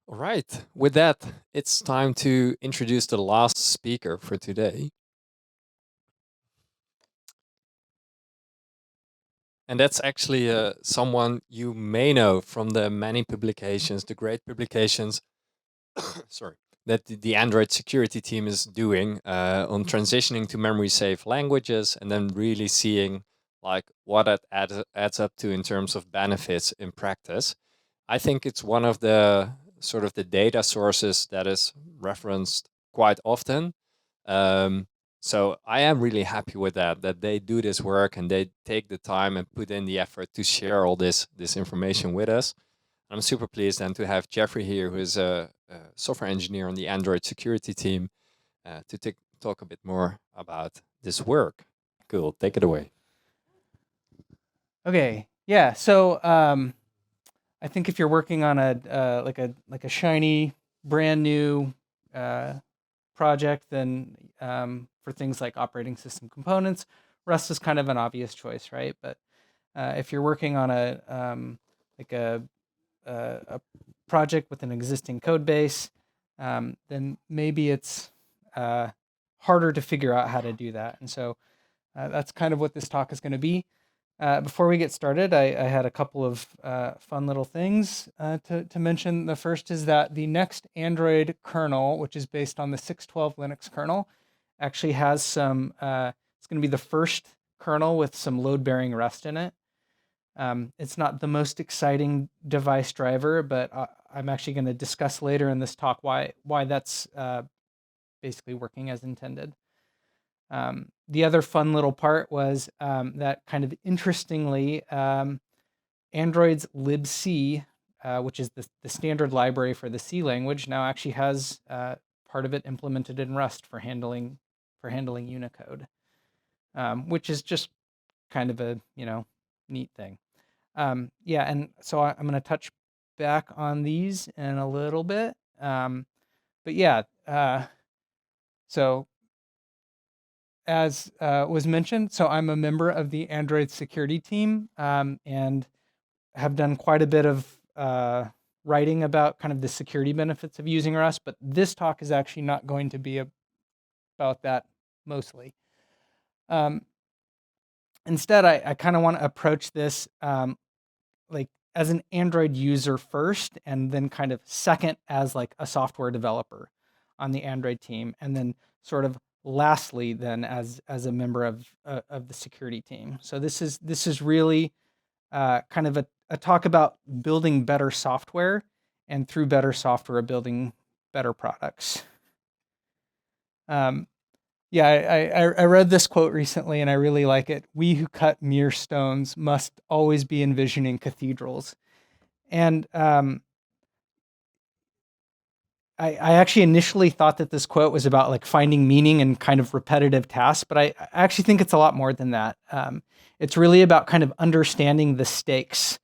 All right. With that, it's time to introduce the last speaker for today. And that's actually someone you may know from the many publications, the great publications, sorry, that the Android security team is doing on transitioning to memory safe languages and then really seeing like what it adds up to in terms of benefits in practice. I think it's one of the sort of the data sources that is referenced quite often. Um, so I am really happy with that they do this work and they take the time and put in the effort to share all this information with us. I'm super pleased then to have Jeffrey here, who is a software engineer on the Android security team, to talk a bit more about this work. Cool, take it away. Okay, yeah. So I think if you're working on a like a shiny, brand new project, then for things like operating system components, Rust is kind of an obvious choice, right? But if you're working on like a project with an existing code base, then maybe it's harder to figure out how to do that. And so that's kind of what this talk is going to be. Before we get started, I had a couple of fun little things to mention. The first is that the next Android kernel, which is based on the 6.12 Linux kernel, actually has some, it's going to be the first kernel with some load-bearing Rust in it. It's not the most exciting device driver, but I'm actually going to discuss later in this talk why that's basically working as intended. The other fun little part was that kind of interestingly, Android's libc, which is the standard library for the C language, now actually has part of it implemented in Rust for handling Unicode, which is just kind of a neat thing. Yeah, and so I'm going to touch back on these in a little bit. But yeah, so as was mentioned, so I'm a member of the Android security team and have done quite a bit of writing about kind of the security benefits of using Rust, but this talk is actually not going to be about that mostly. Instead, I kind of want to approach this like as an Android user first, and then kind of second as like a software developer on the Android team, and then sort of lastly then as a member of the security team. So this is really kind of a talk about building better software, and through better software building better products. Yeah, I read this quote recently and I really like it. We who cut mere stones must always be envisioning cathedrals. And I actually initially thought that this quote was about like finding meaning in kind of repetitive tasks, but I actually think it's a lot more than that. It's really about kind of understanding the stakes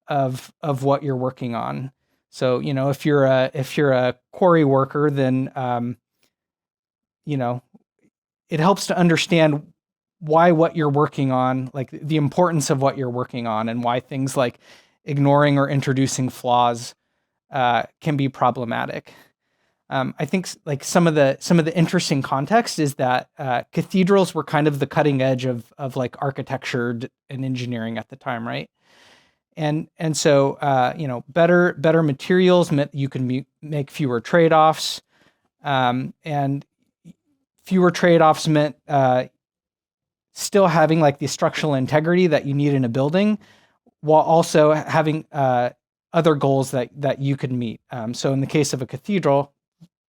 of what you're working on. So if you're a quarry worker, then it helps to understand why what you're working on, like the importance of what you're working on, and why things like ignoring or introducing flaws can be problematic. I think like some of the interesting context is that cathedrals were kind of the cutting edge of like architecture and engineering at the time, right? And so better materials meant you can make fewer trade-offs, and fewer trade-offs meant still having like the structural integrity that you need in a building, while also having other goals that you could meet. So in the case of a cathedral,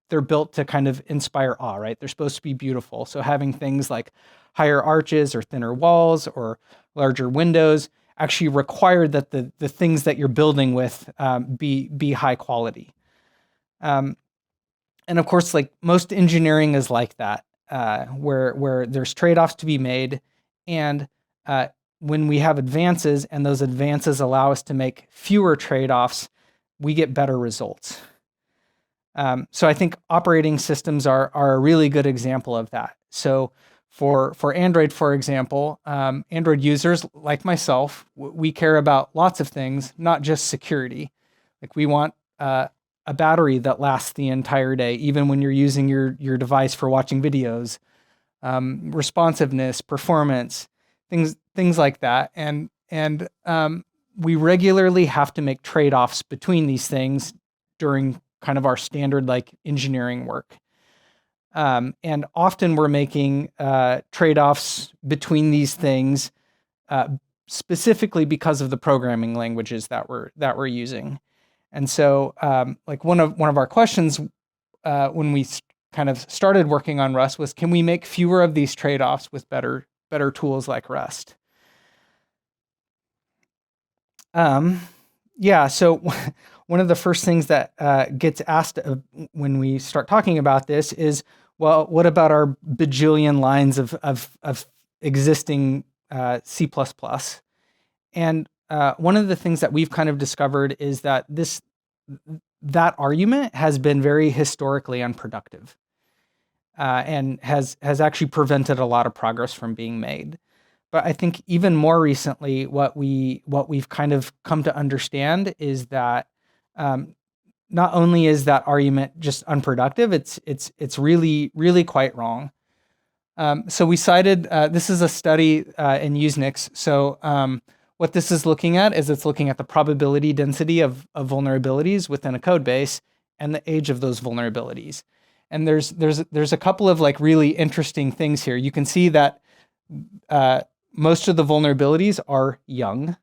they're built to kind of inspire awe, right? They're supposed to be beautiful. So having things like higher arches or thinner walls or larger windows actually require that the things that you're building with be high quality. And of course, like most engineering is like that, where there's trade-offs to be made, and when we have advances and those advances allow us to make fewer trade-offs, we get better results. So I think operating systems are a really good example of that. So for Android, for example, Android users like myself, we care about lots of things, not just security. Like we want a battery that lasts the entire day, even when you're using your device for watching videos, responsiveness, performance, things like that. And we regularly have to make trade-offs between these things during kind of our standard like engineering work. And often we're making trade-offs between these things specifically because of the programming languages that we're using. And so, like one of our questions when we kind of started working on Rust was, can we make fewer of these trade-offs with better tools like Rust? Yeah. So one of the first things that gets asked when we start talking about this is, well, what about our bajillion lines of existing C++? And one of the things that we've kind of discovered is that that argument has been very historically unproductive, and has actually prevented a lot of progress from being made. But I think even more recently, what we've kind of come to understand is that not only is that argument just unproductive, it's really quite wrong. So we cited this is a study in Usenix. So what this is looking at is it's looking at the probability density of vulnerabilities within a code base and the age of those vulnerabilities. And there's a couple of like really interesting things here. You can see that most of the vulnerabilities are young,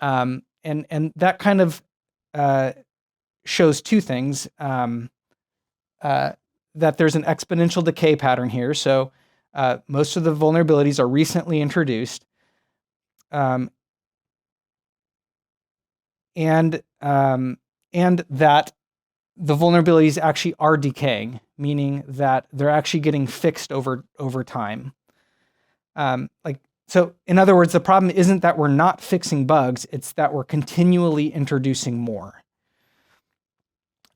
and that kind of shows two things. That there's an exponential decay pattern here. So most of the vulnerabilities are recently introduced, and that the vulnerabilities actually are decaying, meaning that they're actually getting fixed over time. So in other words, the problem isn't that we're not fixing bugs, it's that we're continually introducing more.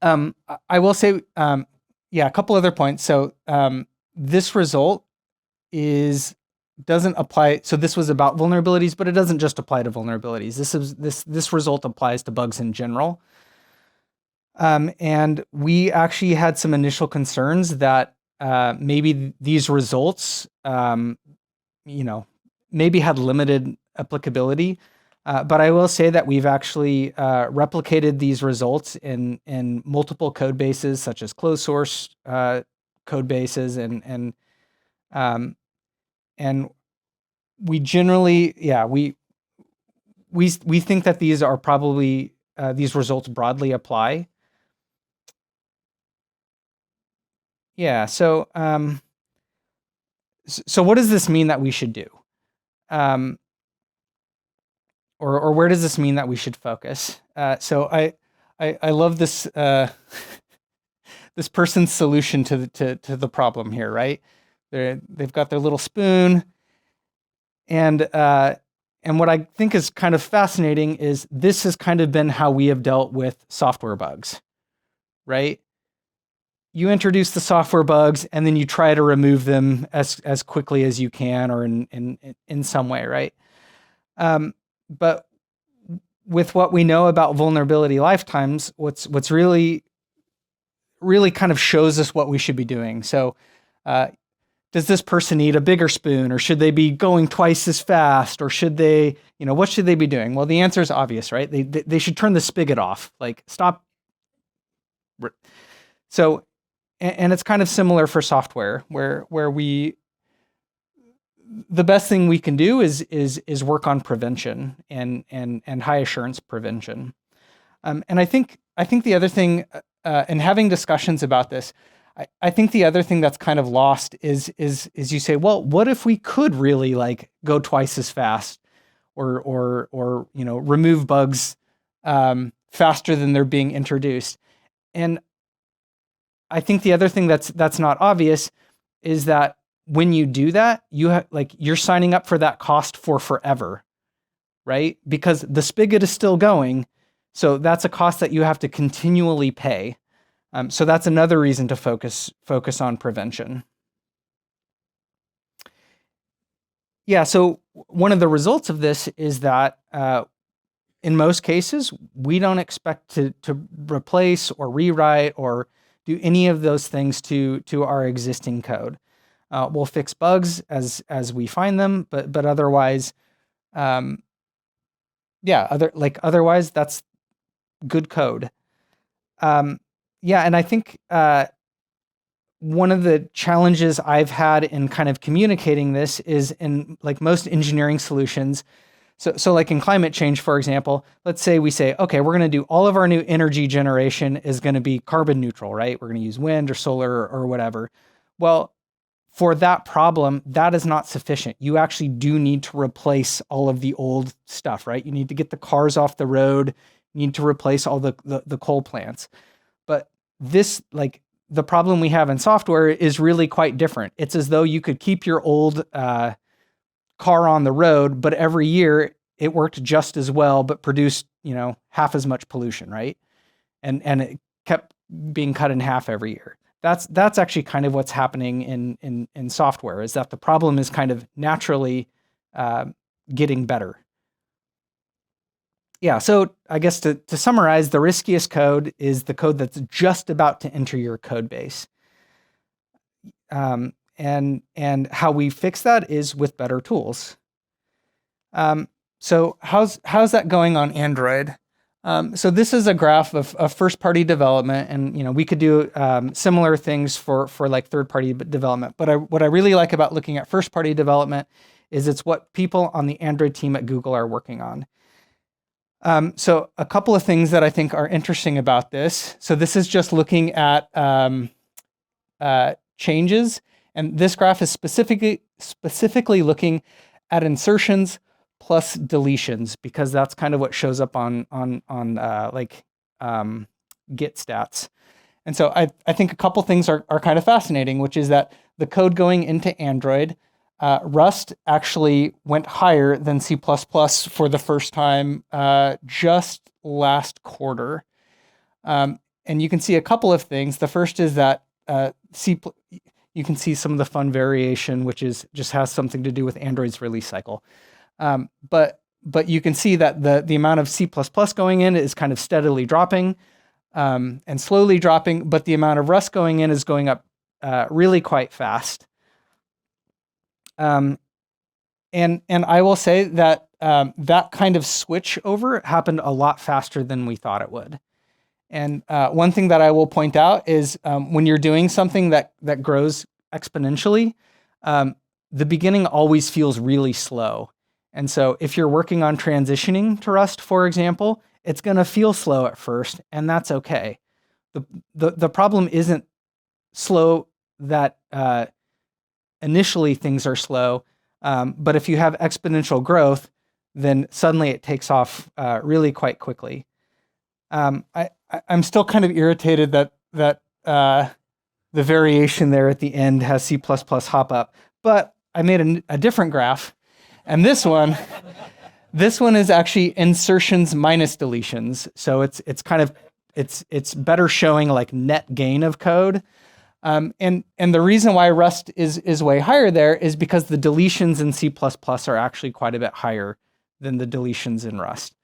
I will say, a couple other points. So this result doesn't apply. So this was about vulnerabilities, but it doesn't just apply to vulnerabilities. This result applies to bugs in general. And we actually had some initial concerns that maybe these results, maybe had limited applicability. But I will say that we've actually replicated these results in multiple code bases, such as closed source code bases, and we generally, we think that these are probably these results broadly apply. Yeah. So what does this mean that we should do? Or where does this mean that we should focus? So I love this this person's solution to the problem here, right? They've got their little spoon, and what I think is kind of fascinating is this has kind of been how we have dealt with software bugs, right? You introduce the software bugs, and then you try to remove them as quickly as you can, or in some way, right? But with what we know about vulnerability lifetimes, what's really kind of shows us what we should be doing. So does this person need a bigger spoon, or should they be going twice as fast, or should they, what should they be doing? Well, the answer is obvious, right? They should turn the spigot off, like stop. So, and it's kind of similar for software, where the best thing we can do is work on prevention and high assurance prevention. And I think the other thing, and having discussions about this, I think the other thing that's kind of lost is you say, well, what if we could really like go twice as fast, or remove bugs faster than they're being introduced? And I think the other thing that's not obvious is that when you do that, you're signing up for that cost for forever, right? Because the spigot is still going, so that's a cost that you have to continually pay. So that's another reason to focus on prevention. Yeah. So one of the results of this is that in most cases, we don't expect to replace or rewrite or do any of those things to our existing code. We'll fix bugs as we find them, but otherwise, otherwise that's good code. And I think one of the challenges I've had in kind of communicating this is in like most engineering solutions. So like in climate change, for example, let's say we say, okay, we're going to do all of our new energy generation is going to be carbon neutral, right? We're going to use wind or solar or whatever. Well, for that problem, that is not sufficient. You actually do need to replace all of the old stuff, right? You need to get the cars off the road. You need to replace all the coal plants. But this, like, the problem we have in software is really quite different. It's as though you could keep your old car on the road, but every year it worked just as well, but produced, half as much pollution, right? And it kept being cut in half every year. That's actually kind of what's happening in software, is that the problem is kind of naturally getting better. Yeah, so I guess to summarize, the riskiest code is the code that's just about to enter your code base. And how we fix that is with better tools. So how's that going on Android? So this is a graph of first-party development, and we could do similar things for like third-party development. But what I really like about looking at first-party development is it's what people on the Android team at Google are working on. So a couple of things that I think are interesting about this. So this is just looking at changes, and this graph is specifically looking at insertions plus deletions, because that's kind of what shows up on Git stats. And so I think a couple things are kind of fascinating, which is that the code going into Android, Rust actually went higher than C++ for the first time just last quarter. And you can see a couple of things. The first is that you can see some of the fun variation, which just has something to do with Android's release cycle. But you can see that the amount of C++ going in is kind of steadily dropping and slowly dropping, but the amount of Rust going in is going up really quite fast. And I will say that that kind of switch over happened a lot faster than we thought it would. And one thing that I will point out is when you're doing something that grows exponentially, the beginning always feels really slow. And so if you're working on transitioning to Rust, for example, it's going to feel slow at first, and that's okay. The problem isn't slow that initially things are slow, but if you have exponential growth, then suddenly it takes off really quite quickly. I'm still kind of irritated that the variation there at the end has C++ hop up, but I made a different graph, and this one is actually insertions minus deletions. So it's better showing like net gain of code. And the reason why Rust is way higher there is because the deletions in C++ are actually quite a bit higher than the deletions in Rust.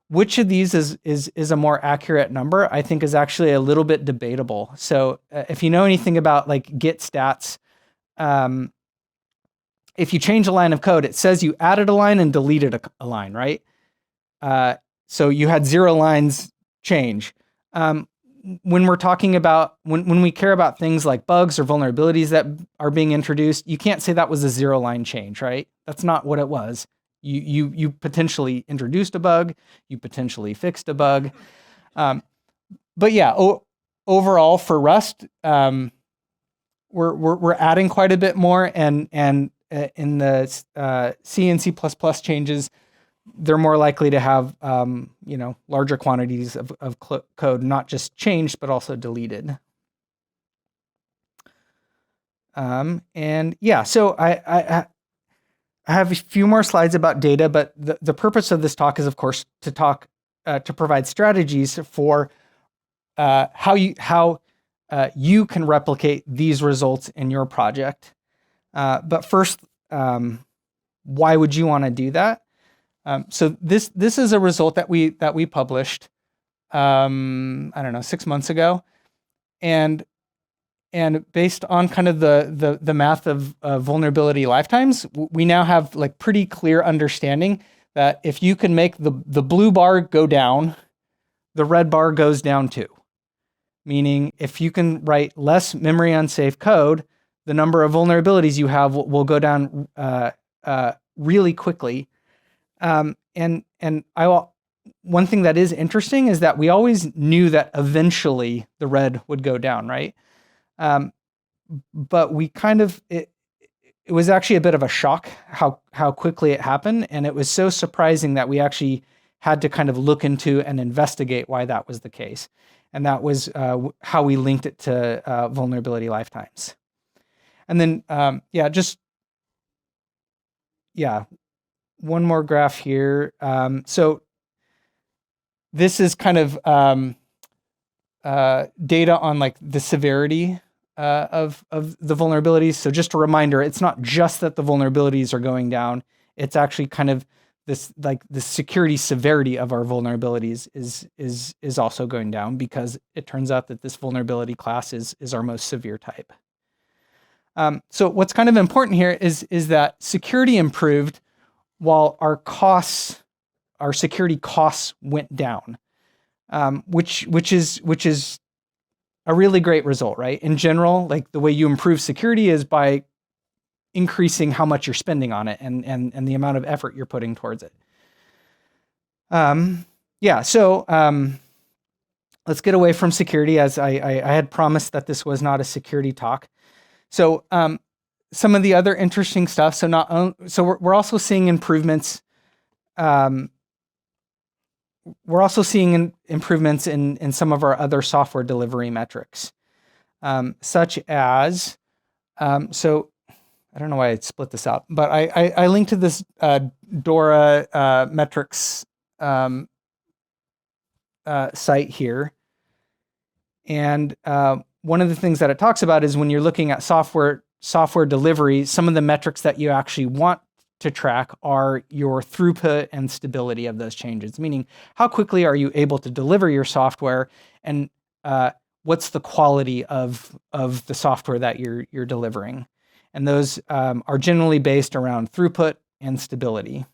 Which of these is a more accurate number, I think, is actually a little bit debatable. So if you know anything about like Git stats, if you change a line of code, it says you added a line and deleted a line, right? So you had 0 lines change. When we're talking about, when we care about things like bugs or vulnerabilities that are being introduced, you can't say that was a 0 line change, right? That's not what it was. You potentially introduced a bug, you potentially fixed a bug. But yeah, overall for Rust, we're adding quite a bit more, and in the C and C++ changes, they're more likely to have larger quantities of code, not just changed but also deleted. And yeah, so I have a few more slides about data, but the purpose of this talk is, of course, to provide strategies for how you can replicate these results in your project. But first, why would you want to do that? So this is a result that we published, I don't know, 6 months ago, and based on kind of the math of vulnerability lifetimes, we now have like pretty clear understanding that if you can make the blue bar go down, the red bar goes down too. Meaning, if you can write less memory unsafe code, the number of vulnerabilities you have will go down really quickly. And one thing that is interesting is that we always knew that eventually the red would go down, right? But we kind of it was actually a bit of a shock how quickly it happened, and it was so surprising that we actually had to kind of look into and investigate why that was the case. And that was how we linked it to vulnerability lifetimes. And then, one more graph here. So this is kind of data on like the severity of the vulnerabilities. So just a reminder, it's not just that the vulnerabilities are going down. It's actually kind of this, like the security severity of our vulnerabilities is also going down, because it turns out that this vulnerability class is our most severe type. So what's kind of important here is that security improved while our security costs went down, which is a really great result, right? In general, like the way you improve security is by increasing how much you're spending on it and the amount of effort you're putting towards it. So let's get away from security, as I had promised that this was not a security talk. So some of the other interesting stuff. So we're also seeing improvements. We're also seeing improvements in some of our other software delivery metrics, such as so. I don't know why I split this out, but I linked to this DORA metrics site here. And one of the things that it talks about is when you're looking at software delivery, some of the metrics that you actually want to track are your throughput and stability of those changes, meaning how quickly are you able to deliver your software, and what's the quality of the software that you're delivering. And those are generally based around throughput and stability.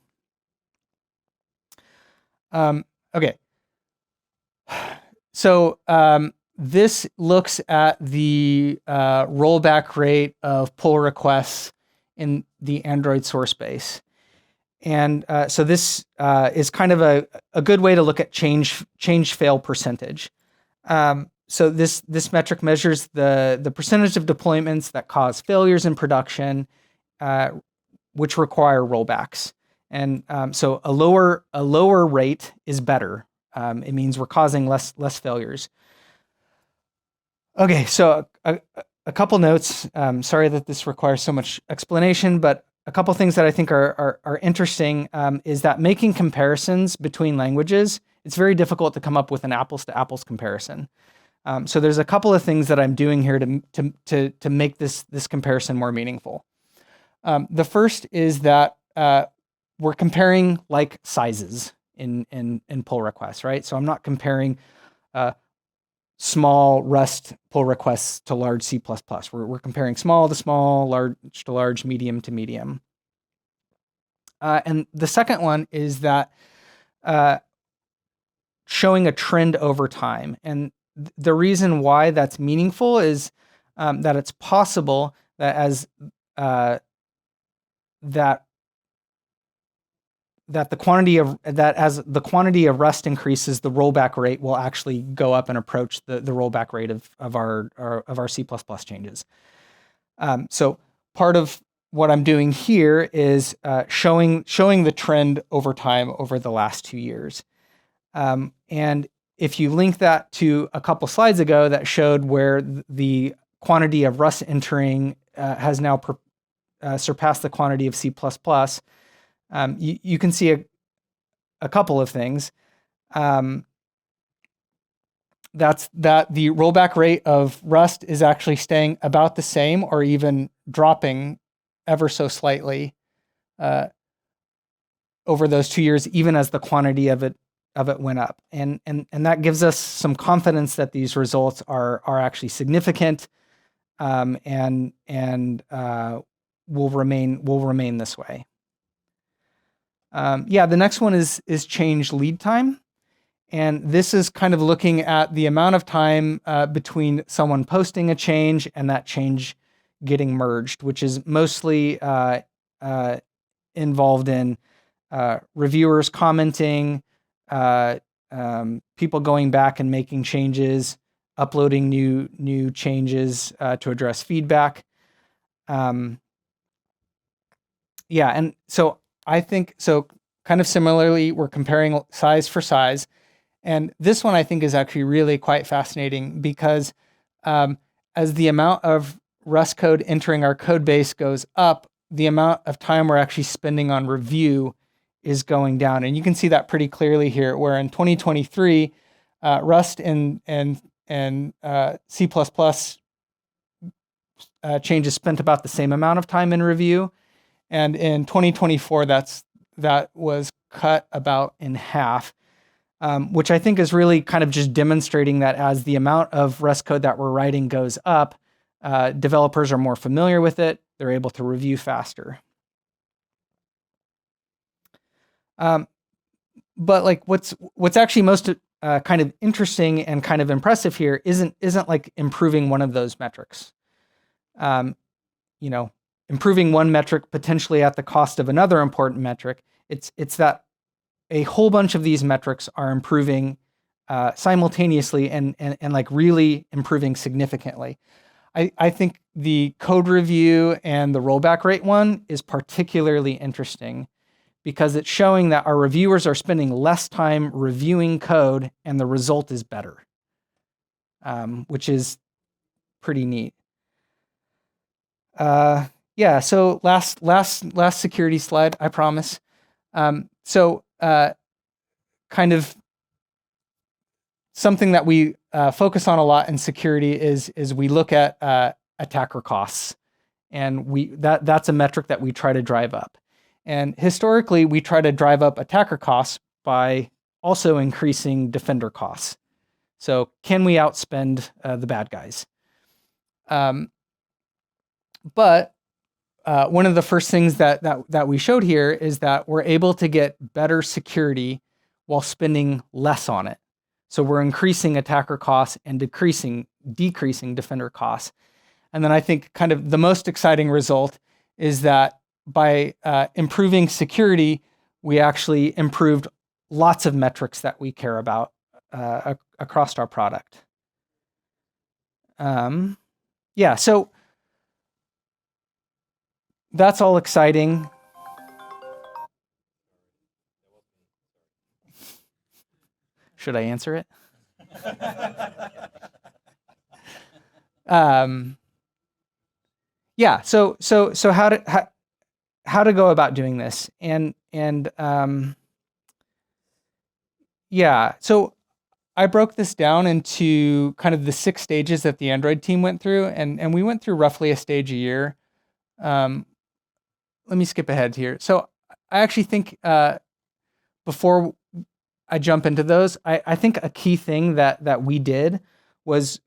Okay. So this looks at the rollback rate of pull requests in the Android source base. And so this is kind of a good way to look at change fail percentage. So this metric measures the percentage of deployments that cause failures in production, which require rollbacks. And so a lower rate is better. It means we're causing less failures. Okay, so a couple notes. Sorry that this requires so much explanation, but a couple things that I think are interesting is that making comparisons between languages, it's very difficult to come up with an apples to apples comparison. So there's a couple of things that I'm doing here to make this comparison more meaningful. The first is that we're comparing like sizes in pull requests, right? So I'm not comparing small Rust pull requests to large C++. We're comparing small to small, large to large, medium to medium. And the second one is that showing a trend over time. And the reason why that's meaningful is that it's possible that as the quantity of Rust increases, the rollback rate will actually go up and approach the rollback rate of our C++ changes. So part of what I'm doing here is showing the trend over time over the last 2 years. And if you link that to a couple slides ago that showed where the quantity of Rust entering has now surpassed the quantity of C++, you can see a couple of things. That's that the rollback rate of Rust is actually staying about the same or even dropping ever so slightly over those 2 years, even as the quantity of it went up. And that gives us some confidence that these results are actually significant, and will remain this way. The next one is change lead time. And this is kind of looking at the amount of time between someone posting a change and that change getting merged, which is mostly involved in reviewers commenting, people going back and making changes, uploading new changes to address feedback. And so I think, so kind of similarly, we're comparing size for size. And this one I think is actually really quite fascinating because as the amount of Rust code entering our code base goes up, the amount of time we're actually spending on review is going down. And you can see that pretty clearly here, where in 2023, Rust and C++ changes spent about the same amount of time in review. And in 2024, that was cut about in half, which I think is really kind of just demonstrating that as the amount of Rust code that we're writing goes up, developers are more familiar with it. They're able to review faster. But like what's actually most kind of interesting and kind of impressive here isn't like improving one of those metrics. Improving one metric potentially at the cost of another important metric. It's that a whole bunch of these metrics are improving simultaneously and like really improving significantly. I think the code review and the rollback rate one is particularly interesting because it's showing that our reviewers are spending less time reviewing code and the result is better, which is pretty neat. So last security slide, I promise. Kind of something that we focus on a lot in security is we look at attacker costs, and that's a metric that we try to drive up. And historically, we try to drive up attacker costs by also increasing defender costs. So can we outspend the bad guys? But one of the first things that we showed here is that we're able to get better security while spending less on it. So we're increasing attacker costs and decreasing defender costs. And then I think kind of the most exciting result is that by improving security, we actually improved lots of metrics that we care about across our product. So that's all exciting. Should I answer it? So how to go about doing this, so I broke this down into kind of the 6 stages that the Android team went through, and we went through roughly a stage a year. Let me skip ahead here. So I actually think before I jump into those, I think a key thing that we did was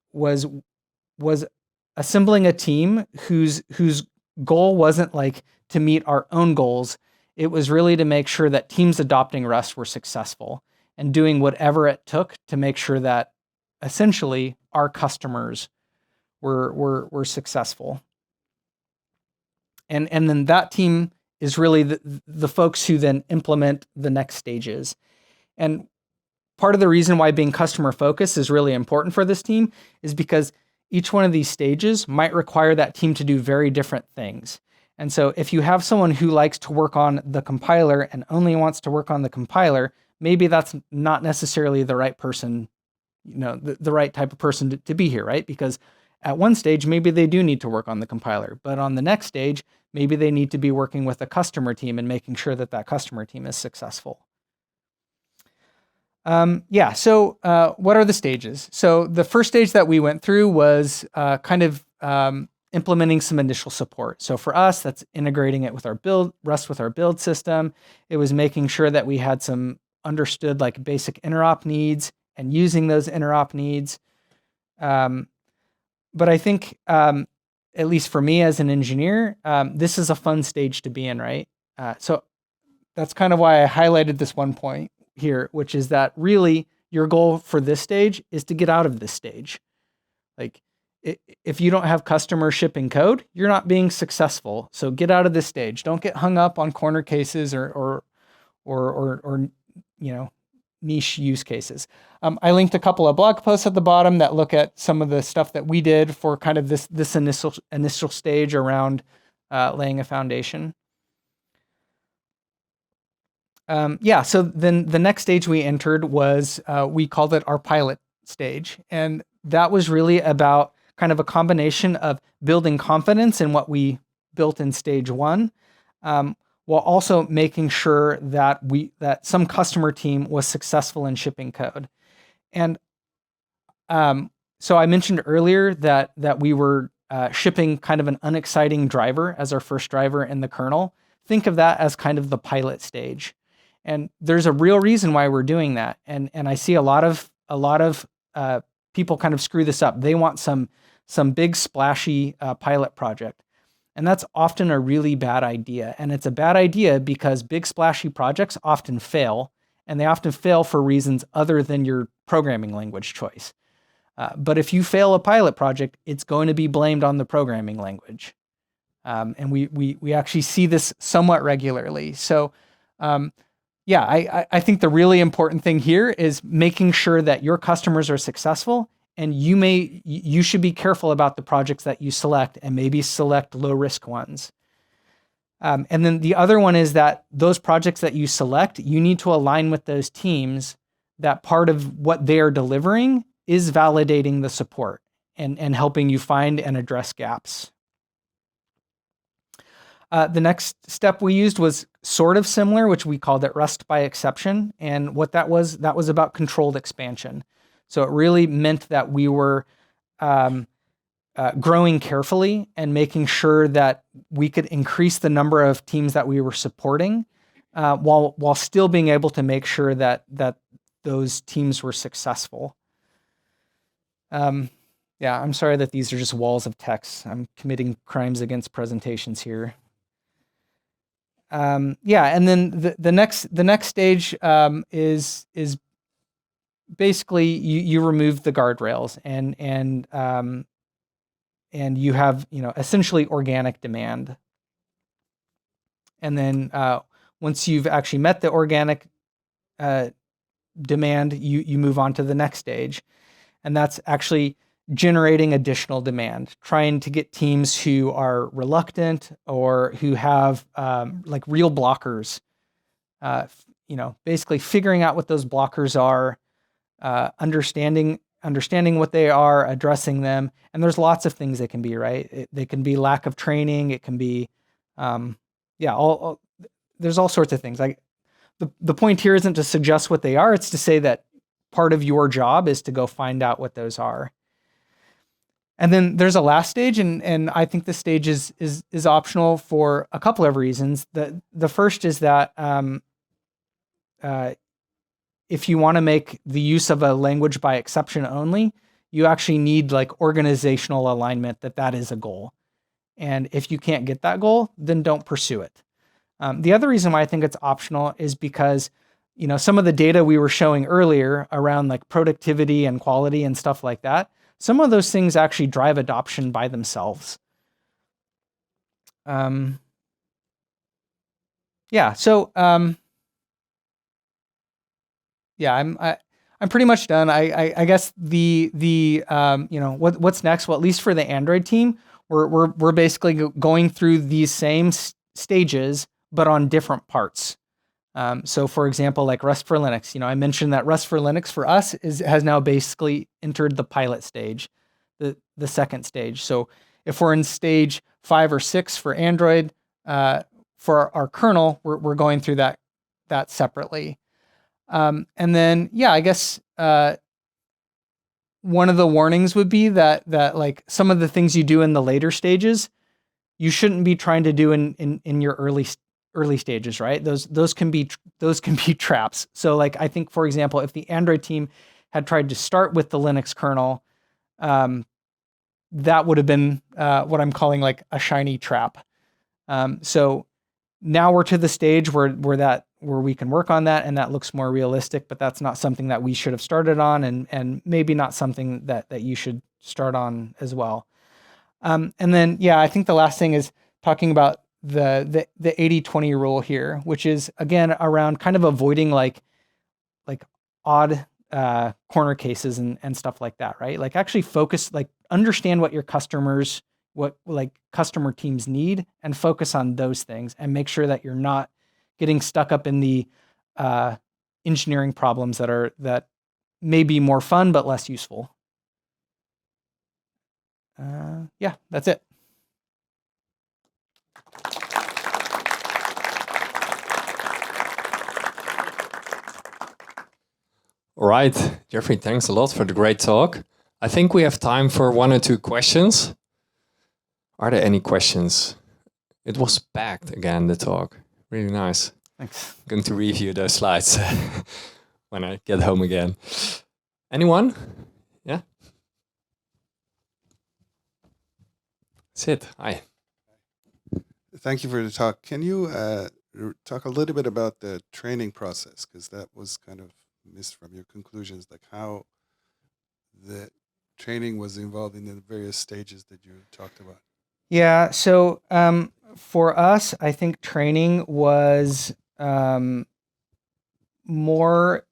assembling a team whose goal wasn't like to meet our own goals. It was really to make sure that teams adopting Rust were successful and doing whatever it took to make sure that essentially our customers were successful. And then that team is really the folks who then implement the next stages. And part of the reason why being customer focused is really important for this team is because each one of these stages might require that team to do very different things. And so if you have someone who likes to work on the compiler and only wants to work on the compiler, maybe that's not necessarily the right person, the right type of person to be here, right? Because at one stage, maybe they do need to work on the compiler, but on the next stage, maybe they need to be working with a customer team and making sure that customer team is successful. So what are the stages? So the first stage that we went through was kind of implementing some initial support. So for us, that's integrating it with our Rust with our build system. It was making sure that we had some understood like basic interop needs and using those interop needs. But I think, at least for me as an engineer, this is a fun stage to be in, right? So that's kind of why I highlighted this one point here, which is that really your goal for this stage is to get out of this stage. Like, if you don't have customer shipping code, you're not being successful. So get out of this stage. Don't get hung up on corner cases or niche use cases. I linked a couple of blog posts at the bottom that look at some of the stuff that we did for kind of this initial stage around laying a foundation. So then the next stage we entered was, we called it our pilot stage. And that was really about kind of a combination of building confidence in what we built in stage one, while also making sure that some customer team was successful in shipping code. And so I mentioned earlier that we were shipping kind of an unexciting driver as our first driver in the kernel. Think of that as kind of the pilot stage. And there's a real reason why we're doing that. And I see a lot of people kind of screw this up. They want some big splashy pilot project. And that's often a really bad idea. And it's a bad idea because big splashy projects often fail, and they often fail for reasons other than your programming language choice. But if you fail a pilot project, it's going to be blamed on the programming language. And we actually see this somewhat regularly. So I think the really important thing here is making sure that your customers are successful, and you should be careful about the projects that you select and maybe select low risk ones. And then the other one is that those projects that you select, you need to align with those teams that part of what they are delivering is validating the support and helping you find and address gaps. The next step we used was sort of similar, which we called it Rust by exception. And what that was about controlled expansion. So it really meant that we were growing carefully and making sure that we could increase the number of teams that we were supporting, while still being able to make sure that those teams were successful. I'm sorry that these are just walls of text. I'm committing crimes against presentations here. And then the next stage is basically you remove the guardrails and you have essentially organic demand. And then once you've actually met the organic demand, you move on to the next stage, and that's actually generating additional demand, trying to get teams who are reluctant or who have like real blockers, basically figuring out what those blockers are, understanding what they are, addressing them. And there's lots of things they can be, right? They can be lack of training. It can be, there's all sorts of things. Like the point here isn't to suggest what they are. It's to say that part of your job is to go find out what those are. And then there's a last stage, and I think this stage is optional for a couple of reasons. The first is that if you want to make the use of a language by exception only, you actually need like organizational alignment that is a goal. And if you can't get that goal, then don't pursue it. The other reason why I think it's optional is because some of the data we were showing earlier around like productivity and quality and stuff like that, some of those things actually drive adoption by themselves. I'm pretty much done. I guess what's next? Well, at least for the Android team, we're basically going through these same stages, but on different parts. So for example, like Rust for Linux, I mentioned that Rust for Linux for us has now basically entered the pilot stage, the second stage. So if we're in stage 5 or 6 for Android, for our kernel, we're going through that separately. And then, I guess one of the warnings would be that like some of the things you do in the later stages, you shouldn't be trying to do in your early stages, right? Those can be traps. So like I think, for example, if the Android team had tried to start with the Linux kernel, that would have been what I'm calling like a shiny trap. So now we're to the stage where we can work on that, and that looks more realistic, but that's not something that we should have started on, and maybe not something that you should start on as well. And then, yeah, I think the last thing is talking about the 80-20 rule here, which is again around kind of avoiding like odd corner cases and stuff like that, right? Like actually focus, like understand what your customer teams need, and focus on those things, and make sure that you're not getting stuck up in the engineering problems that may be more fun but less useful. Yeah, that's it. All right, Jeffrey, thanks a lot for the great talk. I think we have time for 1 or 2 questions. Are there any questions? It was packed again, the talk. Really nice. Thanks. I'm going to review those slides when I get home again. Anyone? Yeah? That's it. Hi. Thank you for the talk. Can you talk a little bit about the training process? Because that was kind of missed from your conclusions, like how the training was involved in the various stages that you talked about. Yeah. So for us, I think training was more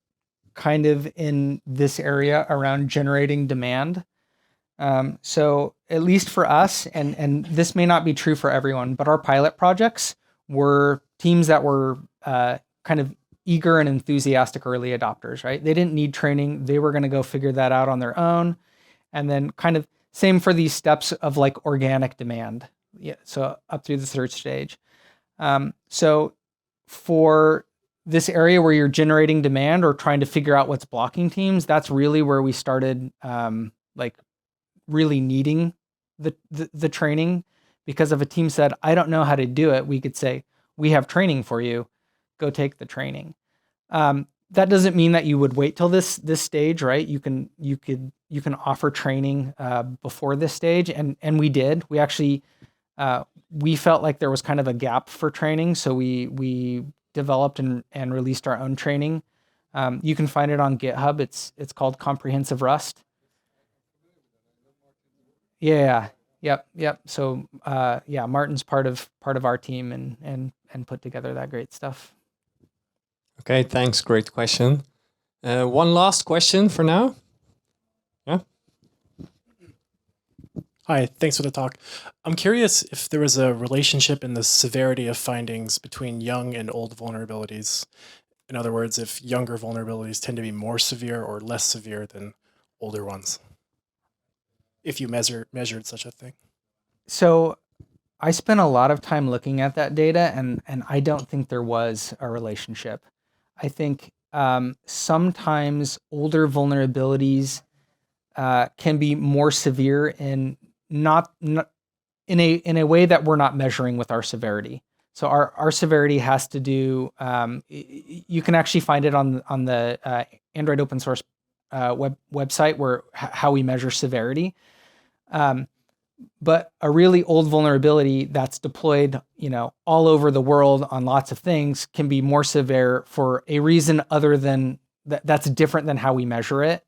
kind of in this area around generating demand. So at least for us, and this may not be true for everyone, but our pilot projects were teams that were kind of eager and enthusiastic early adopters, right? They didn't need training. They were going to go figure that out on their own. And then kind of same for these steps of like organic demand. Yeah. So up through the third stage. So for this area where you're generating demand or trying to figure out what's blocking teams, that's really where we started like really needing the training, because if a team said, I don't know how to do it, we could say, we have training for you, go take the training. That doesn't mean that you would wait till this stage, right? You can offer training before this stage, and we did. We actually we felt like there was kind of a gap for training, so we developed and released our own training. You can find it on GitHub. It's called Comprehensive Rust. Yeah. Yep. So yeah, Martin's part of our team and put together that great stuff. Okay, thanks. Great question. One last question for now. Yeah. Hi, thanks for the talk. I'm curious if there was a relationship in the severity of findings between young and old vulnerabilities. In other words, if younger vulnerabilities tend to be more severe or less severe than older ones, if you measured such a thing. So I spent a lot of time looking at that data, and I don't think there was a relationship. I think sometimes older vulnerabilities can be more severe in not in a way that we're not measuring with our severity. So our severity has to do. You can actually find it on the Android open source website where how we measure severity. But a really old vulnerability that's deployed, all over the world on lots of things can be more severe for a reason other than that's different than how we measure it.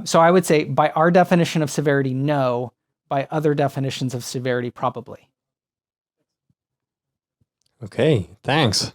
So I would say by our definition of severity, no. By other definitions of severity, probably. Okay, thanks.